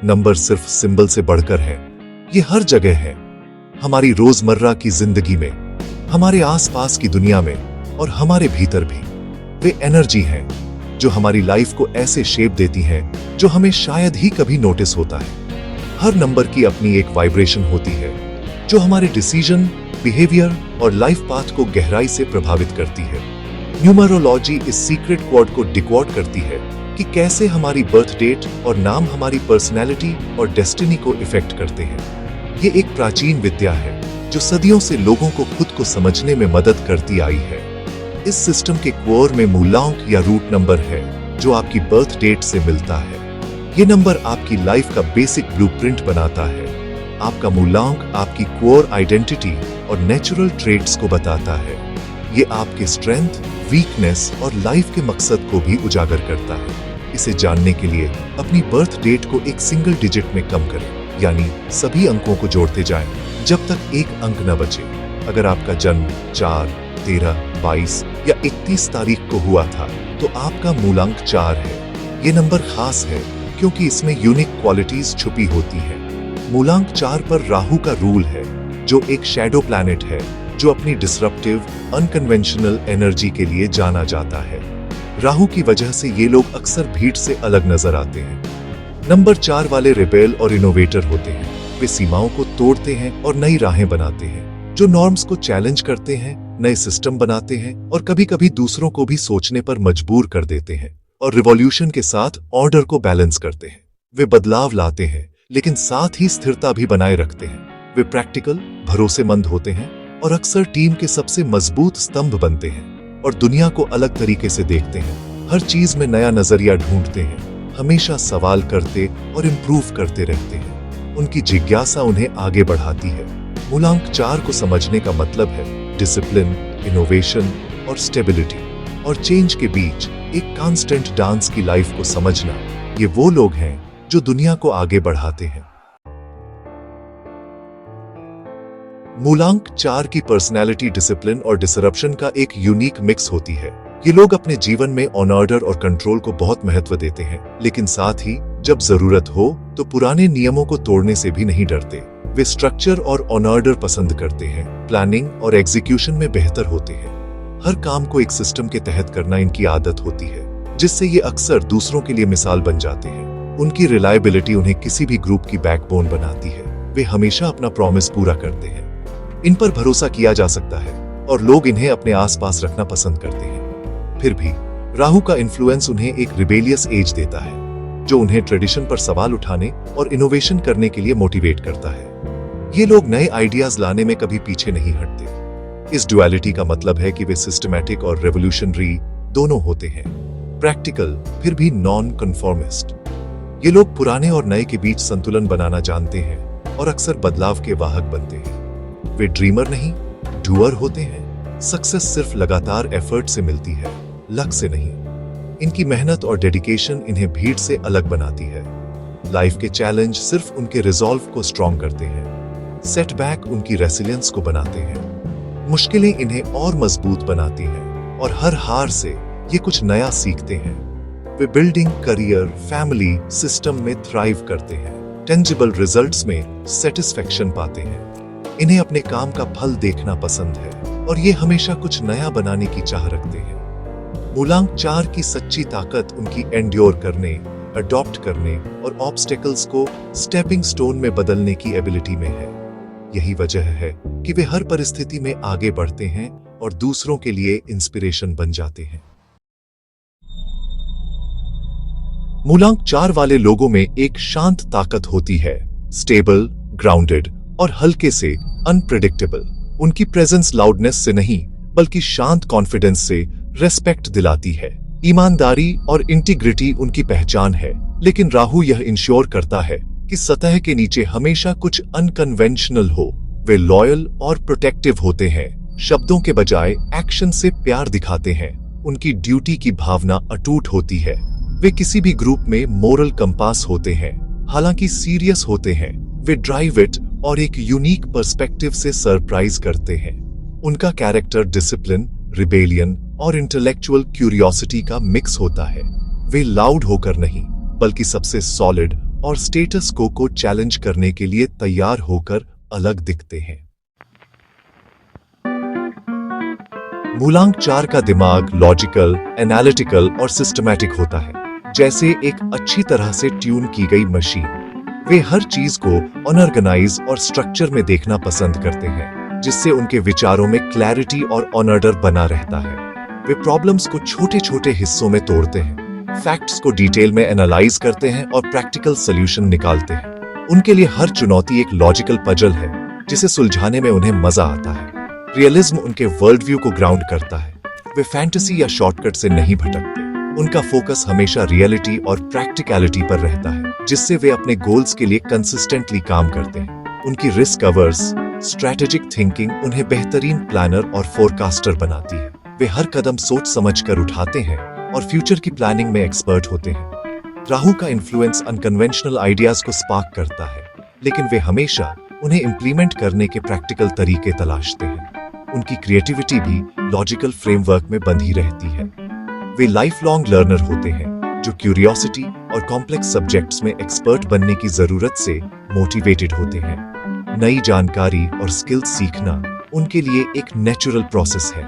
Number सिर्फ symbol से बढ़कर है, ये हर जगह है, हमारी रोजमर्रा की जिंदगी में, हमारे आसपास की दुनिया में और हमारे भीतर भी। वे एनर्जी हैं जो हमारी लाइफ को ऐसे शेप देती हैं जो हमें शायद ही कभी नोटिस होता है। हर नंबर की अपनी एक वाइब्रेशन होती है जो हमारे डिसीजन, बिहेवियर और लाइफ पाथ को गहराई से प्रभावित करती है। न्यूमरोलॉजी इस सीक्रेट कोड को डिकोड करती है कि कैसे हमारी बर्थ डेट और नाम हमारी पर्सनैलिटी और डेस्टिनी को इफेक्ट करते हैं। ये एक प्राचीन विद्या है जो सदियों से लोगों को खुद को समझने में मदद करती आई है। इस सिस्टम के कोर में मूलांक या रूट नंबर है जो आपकी बर्थ डेट से मिलता है। ये नंबर आपकी लाइफ का बेसिक ब्लूप्रिंट बनाता है। आपका मूलांक आपकी कोर आइडेंटिटी और नेचुरल ट्रेट्स को बताता है। ये आपके स्ट्रेंथ, वीकनेस और लाइफ के मकसद को भी उजागर करता है। इसे जानने के लिए अपनी बर्थ डेट को एक सिंगल डिजिट में कम करें, यानी सभी अंकों को जोड़ते जाएं जब तक एक अंक न बचे। अगर आपका जन्म 4, 13, 22 या 31 तारीख को हुआ था तो आपका मूलांक 4 है। ये नंबर खास है क्योंकि इसमें यूनिक क्वालिटीज छुपी होती है। मूलांक 4 पर राहु का रूल है जो एक शैडो प्लैनेट है जो अपनी डिसरप्टिव, अनकन्वेंशनल एनर्जी के लिए जाना जाता है। राहु की वजह से ये लोग अक्सर भीड़ से अलग नजर आते हैं। नंबर 4 वाले रिबेल और इनोवेटर होते हैं। वे सीमाओं को तोड़ते हैं और नई राहें बनाते हैं, जो नॉर्म्स को चैलेंज करते हैं, नए सिस्टम बनाते हैं और कभी-कभी दूसरों को भी सोचने पर मजबूर कर देते हैं और रिवॉल्यूशन के साथ ऑर्डर को बैलेंस करते हैं। वे बदलाव लाते हैं लेकिन साथ ही स्थिरता भी बनाए रखते हैं। वे प्रैक्टिकल, भरोसेमंद होते हैं और अक्सर टीम के सबसे मजबूत स्तंभ बनते हैं और दुनिया को अलग तरीके से देखते हैं। हर चीज में नया नजरिया ढूंढते हैं, हमेशा सवाल करते और इम्प्रूव करते रहते हैं। उनकी जिज्ञासा उन्हें आगे बढ़ाती है। मूलांक 4 को समझने का मतलब है डिसिप्लिन, इनोवेशन और स्टेबिलिटी और चेंज के बीच एक कांस्टेंट डांस की लाइफ को समझना। ये वो लोग हैं जो दुनिया को आगे बढ़ाते हैं। मूलांक 4 की पर्सनैलिटी डिसिप्लिन और डिसरप्शन का एक यूनिक मिक्स होती है। ये लोग अपने जीवन में ऑर्डर और कंट्रोल को बहुत महत्व देते हैं, लेकिन साथ ही जब जरूरत हो तो पुराने नियमों को तोड़ने से भी नहीं डरते। वे स्ट्रक्चर और ऑर्डर पसंद करते हैं, प्लानिंग और एग्जीक्यूशन में बेहतर होते हैं। हर काम को एक सिस्टम के तहत करना इनकी आदत होती है, जिससे ये अक्सर दूसरों के लिए मिसाल बन जाते हैं। उनकी रिलायबिलिटी उन्हें किसी भी ग्रुप की बैकबोन बनाती है। वे हमेशा अपना प्रॉमिस पूरा करते हैं। इन पर भरोसा किया जा सकता है और लोग इन्हें अपने आसपास रखना पसंद करते हैं। फिर भी राहु का इन्फ्लुएंस उन्हें एक रिबेलियस एज देता है, जो उन्हें ट्रेडिशन पर सवाल उठाने और इनोवेशन करने के लिए मोटिवेट करता है। ये लोग नए आइडियाज लाने में कभी पीछे नहीं हटते। इस डुअलिटी का मतलब है कि वे सिस्टमैटिक और रेवोल्यूशनरी दोनों होते हैं, प्रैक्टिकल फिर भी नॉन कन्फॉर्मिस्ट। ये लोग पुराने और नए के बीच संतुलन बनाना जानते हैं और अक्सर बदलाव के वाहक बनते हैं। वे ड्रीमर नहीं, डूअर होते हैं। सक्सेस सिर्फ लगातार एफर्ट से मिलती है, लक से नहीं। इनकी मेहनत और डेडिकेशन इन्हें भीड़ से अलग बनाती है। लाइफ के चैलेंज सिर्फ उनके रिजॉल्व को स्ट्रॉन्ग करते हैं। सेटबैक उनकी रेसिलियंस को बनाते हैं। मुश्किलें इन्हें और मजबूत बनाती हैं और हर हार से ये कुछ नया सीखते हैं। वे बिल्डिंग, करियर, फैमिली सिस्टम में थ्राइव करते हैं। टेंजिबल रिजल्ट्स में सेटिस्फैक्शन पाते हैं। इन्हें अपने काम का फल देखना पसंद है और ये हमेशा कुछ नया बनाने की चाह रखते हैं। मूलांक 4 की सच्ची ताकत उनकी एंड्योर करने, अडॉप्ट करने और ऑब्स्टेकल्स को स्टेपिंग स्टोन में बदलने की एबिलिटी में है। यही वजह है कि वे हर परिस्थिति में आगे बढ़ते हैं और दूसरों के लिए इंस्पिरेशन बन जाते हैं। मूलांक 4 वाले लोगों में एक शांत ताकत होती है, स्टेबल, ग्राउंडेड और हल्के से अनप्रेडिक्टेबल। उनकी प्रेजेंस लाउडनेस से नहीं बल्कि शांत कॉन्फिडेंस से रेस्पेक्ट दिलाती है। ईमानदारी और इंटीग्रिटी उनकी पहचान है, लेकिन राहु यह इंश्योर करता है कि सतह के नीचे हमेशा कुछ अनकन्वेंशनल हो। वे लॉयल और प्रोटेक्टिव होते हैं, शब्दों के बजाय एक्शन से प्यार दिखाते हैं। उनकी ड्यूटी की भावना अटूट होती है। वे किसी भी ग्रुप में मोरल कंपास होते हैं, हालांकि सीरियस होते हैं। वे ड्राइव इट और एक यूनिक पर्सपेक्टिव से सरप्राइज करते हैं। उनका कैरेक्टर डिसिप्लिन, रिबेलियन और इंटेलेक्चुअल क्यूरियोसिटी का मिक्स होता है। वे लाउड होकर नहीं बल्कि सबसे सॉलिड और स्टेटस को चैलेंज करने के लिए तैयार होकर अलग दिखते हैं। मूलांक 4 का दिमाग लॉजिकल, एनालिटिकल और सिस्टमैटिक होता है, जैसे एक अच्छी तरह से ट्यून की गई मशीन। वे हर चीज को अनऑर्गेनाइज और स्ट्रक्चर में देखना पसंद करते हैं, जिससे उनके विचारों में क्लैरिटी और ऑर्डर बना रहता है। वे प्रॉब्लम्स को छोटे छोटे हिस्सों में तोड़ते हैं, फैक्ट्स को डिटेल में एनालाइज करते हैं और प्रैक्टिकल सॉल्यूशन निकालते हैं। उनके लिए हर चुनौती एक लॉजिकल पजल है, जिसे सुलझाने में उन्हें मजा आता है। रियलिज्म उनके वर्ल्ड व्यू को ग्राउंड करता है। वे फैंटेसी या शॉर्टकट से नहीं भटकते। उनका फोकस हमेशा रियलिटी और प्रैक्टिकलिटी पर रहता है, जिससे वे अपने गोल्स के लिए कंसिस्टेंटली काम करते हैं। उनकी रिस्क अवर्स, स्ट्रैटेजिक थिंकिंग उन्हें बेहतरीन प्लानर और फोरकास्टर बनाती है। वे हर कदम सोच समझकर उठाते हैं और फ्यूचर की प्लानिंग में एक्सपर्ट होते हैं। राहु का इन्फ्लुएंस अनकन्वेंशनल आइडियाज को स्पार्क करता है, लेकिन वे हमेशा उन्हें इंप्लीमेंट करने के प्रैक्टिकल तरीके तलाशते हैं। उनकी क्रिएटिविटी भी लॉजिकल फ्रेमवर्क में बंधी रहती है। वे लाइफ लॉन्ग लर्नर होते हैं, जो क्यूरियोसिटी और कॉम्प्लेक्स सब्जेक्ट्स में एक्सपर्ट बनने की जरूरत से मोटिवेटेड होते हैं। नई जानकारी और स्किल्स सीखना उनके लिए एक नेचुरल प्रोसेस है।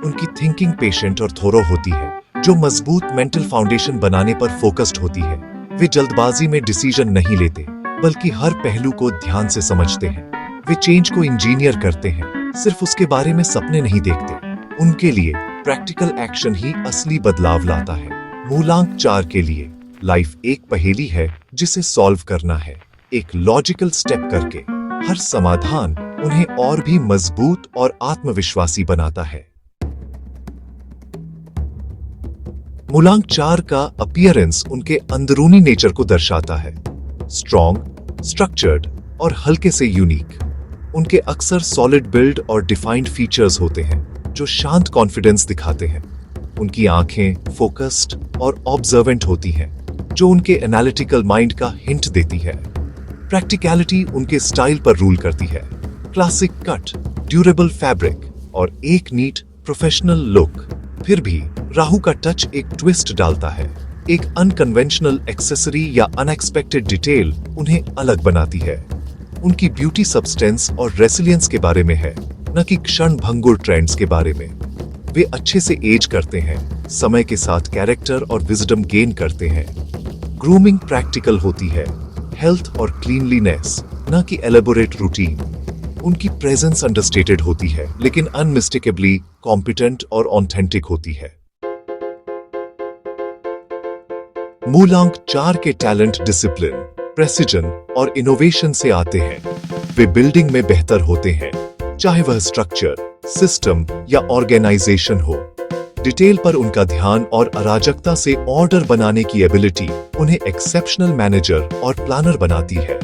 उनकी थिंकिंग पेशेंट और थोरो होती है, जो मजबूत मेंटल फाउंडेशन बनाने पर फोकस्ड होती है। वे जल्दबाजी में डिसीजन नहीं लेते, बल्कि हर पहलू को ध्यान से समझते हैं। वे चेंज को इंजीनियर करते हैं, सिर्फ उसके बारे में सपने नहीं देखते। उनके लिए प्रैक्टिकल एक्शन ही असली बदलाव लाता है। मूलांक 4 के लिए लाइफ एक पहेली है, जिसे सॉल्व करना है। एक लॉजिकल स्टेप करके हर समाधान उन्हें और भी मजबूत और आत्मविश्वासी बनाता है। मूलांक 4 का अपीयरेंस उनके अंदरूनी नेचर को दर्शाता है। स्ट्रॉन्ग, स्ट्रक्चर्ड और हल्के से यूनिक। उनके अक्सर सॉलिड बिल्ड और डिफाइंड फीचर्स होते हैं, जो शांत कॉन्फिडेंस दिखाते हैं। उनकी आंखें फोकस्ड और ऑब्जर्वेंट होती हैं, जो उनके एनालिटिकल माइंड का हिंट देती है। प्रैक्टिकलिटी उनके स्टाइल पर रूल करती है। क्लासिक कट, ड्यूरेबल फैब्रिक और एक नीट प्रोफेशनल लुक। फिर भी राहु का टच एक ट्विस्ट डालता है। एक अनकन्वेंशनल एक्सेसरी या अनएक्सपेक्टेड डिटेल उन्हें अलग बनाती है। उनकी ब्यूटी सब्सटेंस और रेसिलियंस के बारे में है, न कि क्षण भंगुर ट्रेंड्स के बारे में। वे अच्छे से एज करते हैं, समय के साथ कैरेक्टर और विजडम गेन करते हैं। ग्रूमिंग प्रैक्टिकल होती है, हेल्थ और क्लीनलीनेस, न कि एलेबोरेट रूटीन। उनकी प्रेजेंस अंडरस्टेटेड होती है, लेकिन अनमिस्टेकेबली कॉम्पिटेंट और ऑथेंटिक होती है। मूलांक 4 के टैलेंट डिसिप्लिन, प्रेसिजन और इनोवेशन से आते हैं। वे बिल्डिंग में बेहतर होते हैं, चाहे वह स्ट्रक्चर, सिस्टम या ऑर्गेनाइजेशन हो। डिटेल पर उनका ध्यान और अराजकता से ऑर्डर बनाने की एबिलिटी उन्हें एक्सेप्शनल मैनेजर और प्लानर बनाती है।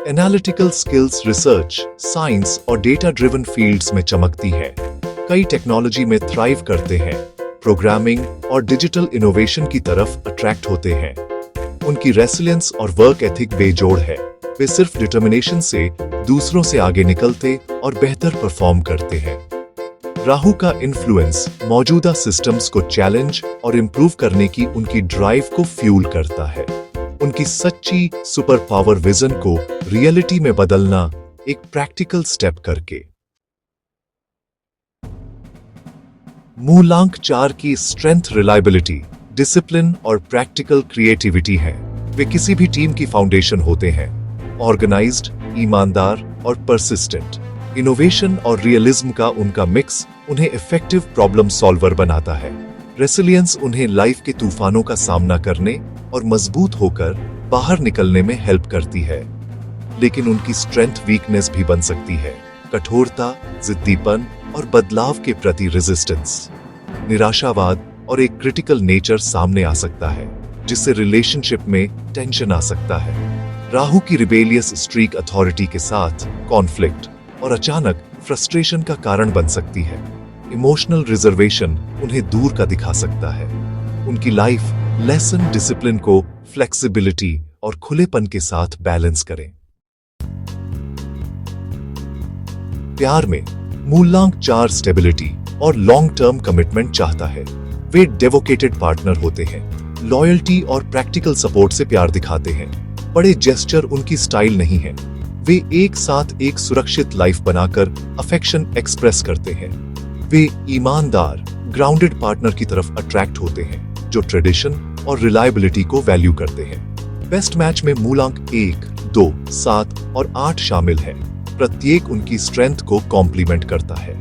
एनालिटिकल स्किल्स रिसर्च, साइंस और डेटा ड्रिवन फील्ड्स में चमकती हैं। कई टेक्नोलॉजी में थ्राइव करते हैं, प्रोग्रामिंग और डिजिटल इनोवेशन की तरफ अट्रैक्ट होते हैं। उनकी रेसिलियंस और वर्क एथिक बेजोड़ है। वे सिर्फ डिटर्मिनेशन से दूसरों से आगे निकलते और बेहतर परफॉर्म करते हैं। राहु का इन्फ्लुएंस मौजूदा सिस्टम्स को चैलेंज और इंप्रूव करने की उनकी ड्राइव को फ्यूल करता है। उनकी सच्ची सुपर पावर विजन को रियलिटी में बदलना एक प्रैक्टिकल स्टेप करके। मूलांक 4 की स्ट्रेंथ रिलायबिलिटी, डिसिप्लिन और प्रैक्टिकल क्रिएटिविटी है। वे किसी भी टीम की फाउंडेशन होते हैं। ऑर्गेनाइज्ड, ईमानदार और परसिस्टेंट। इनोवेशन और रियलिज्म का उनका मिक्स उन्हें इफेक्टिव प्रॉब्लम सॉल्वर बनाता है। रेसिलियंस उन्हें लाइफ के तूफानों का सामना करने और मजबूत होकर बाहर निकलने में हेल्प करती है। लेकिन उनकी स्ट्रेंथ वीकनेस भी बन सकती है। कठोरता, जिद्दीपन और बदलाव के प्रति रेजिस्टेंस। निराशावाद और एक क्रिटिकल नेचर सामने आ सकता है, जिससे रिलेशनशिप में टेंशन आ सकता है। राहु की रिबेलियस स्ट्रीक अथॉरिटी के साथ कॉन्फ्लिक्ट और अचानक फ्रस्ट्रेशन का कारण बन सकती है। इमोशनल रिजर्वेशन उन्हें दूर का दिखा सकता है। उनकी लाइफ लेसन डिसिप्लिन को फ्लेक्सिबिलिटी और खुलेपन के साथ बैलेंस करें। प्यार में मूलांक 4 स्टेबिलिटी और लॉन्ग टर्म कमिटमेंट चाहता है। वे डेवोकेटेड पार्टनर होते हैं, लॉयल्टी और प्रैक्टिकल सपोर्ट से प्यार दिखाते हैं, बड़े जेस्चर उनकी स्टाइल नहीं है। वे एक साथ एक सुरक्षित लाइफ बनाकर अफेक्शन एक्सप्रेस करते हैं। वे ईमानदार, ग्राउंडेड पार्टनर की तरफ अट्रैक्ट होते हैं जो ट्रेडिशन और रिलायबिलिटी को वैल्यू करते हैं। बेस्ट मैच में मूलांक 1, 2, 7 और 8 शामिल है। प्रत्येक उनकी स्ट्रेंथ को कॉम्प्लीमेंट करता है।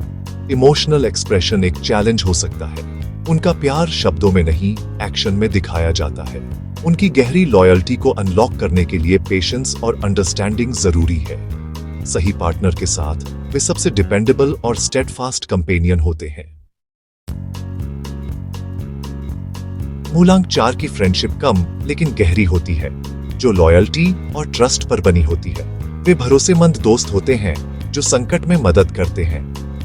इमोशनल एक्सप्रेशन एक चैलेंज हो सकता है। उनका प्यार शब्दों में नहीं, एक्शन में दिखाया जाता है। उनकी गहरी लॉयल्टी को अनलॉक करने के लिए पेशेंस और अंडरस्टैंडिंग जरूरी है। सही पार्टनर के साथ वे सबसे डिपेंडेबल और स्टेडफास्ट कंपेनियन होते हैं। मूलांक 4 की फ्रेंडशिप कम लेकिन गहरी होती है, जो लॉयल्टी और ट्रस्ट पर बनी होती है। वे भरोसेमंद दोस्त होते हैं जो संकट में मदद करते हैं,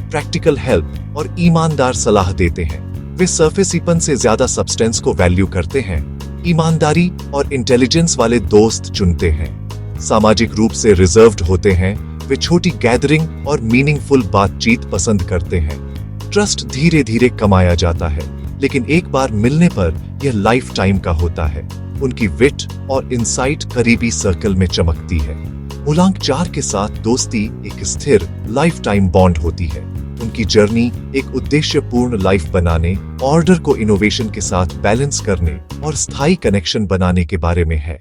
प्रैक्टिकल हेल्प और ईमानदार सलाह देते हैं। वे सरफेसीपन से ज्यादा सब्सटेंस को वैल्यू करते हैं, ईमानदारी और इंटेलिजेंस वाले दोस्त चुनते हैं। सामाजिक रूप से रिजर्व्ड होते हैं, वे छोटी गैदरिंग और मीनिंगफुल बातचीत पसंद करते हैं। ट्रस्ट धीरे धीरे कमाया जाता है, लेकिन एक बार मिलने पर यह लाइफ टाइम का होता है। उनकी विट और इंसाइट करीबी सर्कल में चमकती है। मूलांक 4 के साथ दोस्ती एक स्थिर लाइफ टाइम बॉन्ड होती है। उनकी जर्नी एक उद्देश्यपूर्ण लाइफ बनाने, ऑर्डर को इनोवेशन के साथ बैलेंस करने और स्थायी कनेक्शन बनाने के बारे में है।